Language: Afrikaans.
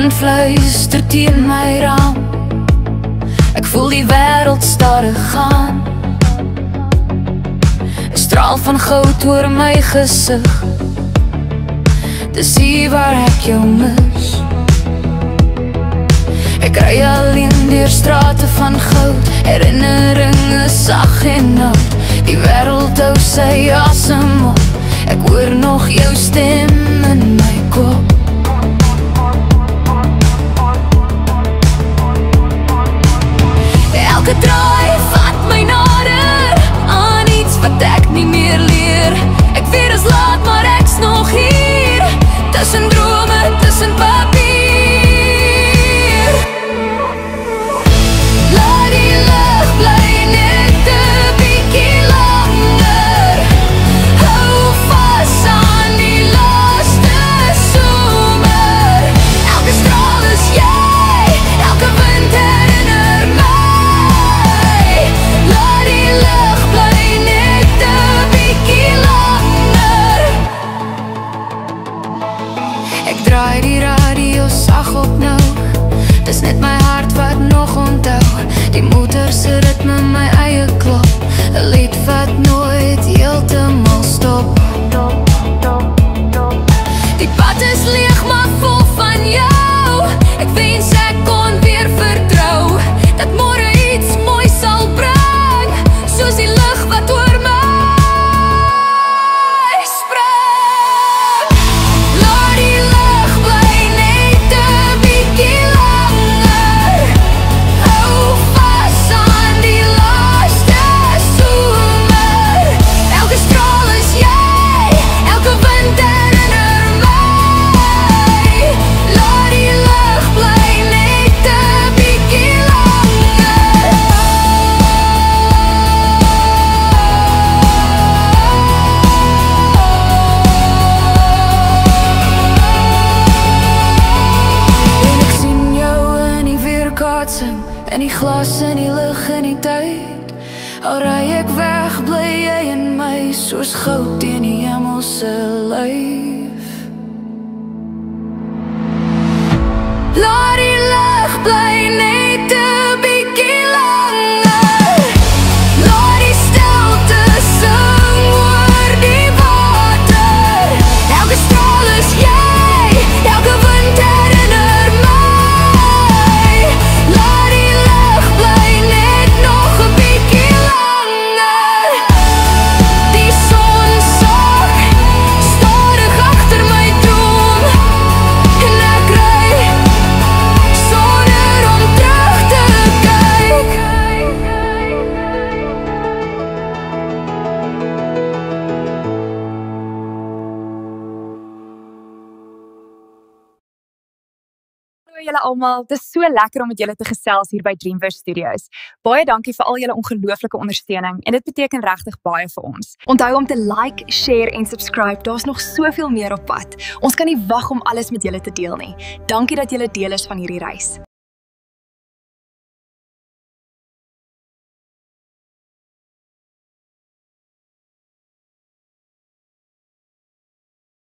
wind fluister teen my raam. Ek voel die wêreld stadig gaan. 'n straal van goud oor my gesig. Dis hier waar ek jou mis. Ek ry alleen deur strate van goud. Herinneringe sag en oud. Die wêreld hou sy asem op. Ek hoor nog jou stem in my kop. Elke draai vat my nader aan iets wat ek nie meer leer. Ek weet is laat, maar ek's nog hier. Tussen drome, tussen papier. Laat die lug bly net 'n bietjie langer. Hou vas aan die laaste somer. Elke straal is jy, elke wind herinner my. Laat die lug bly net 'n bietjie langer. Ek draai die radio sag op nou. Dis net my hart wat nog onthou. Die motor se ritme, my eie klop. 'n lied wat nooit heeltemal stop. Die pad is leeg maar vol van jou. Ek wens ek kon weer vertrou dat môre iets mooi sal bring, soos die lig wat oor my spring. Laat die lig bly net 'n bietjie langer. Hou vas aan die laaste somer. Elke straal is jy, elke wind herinner my. Laat die lig bly net 'n bietjie langer. En ek sien jou in die weerkaatsing, in die glas, in die lig, in die tyd. Al ry ek weg, bly jy in my, soos goud teen die hemelse lyf. Laat die lig bly net 'n bietjie langer. Laat die stilte sing oor die water. Elke straal is jy, elke wind herinner my. Laat die lig bly net nog 'n bietjie langer. Die son sak stadig agter my droom. En ek ry sonder om terug te kyk. Hallo julle almal, dit is so lekker om met julle te gesels hier by Dreamverse Studios. Baie dankie vir al julle ongelooflike ondersteuning en dit beteken regtig baie vir ons. Onthou om te like, share en subscribe, daar's nog soveel meer op pad. Ons kan nie wag om alles met julle te deel nie. Dankie dat julle deel is van hierdie reis.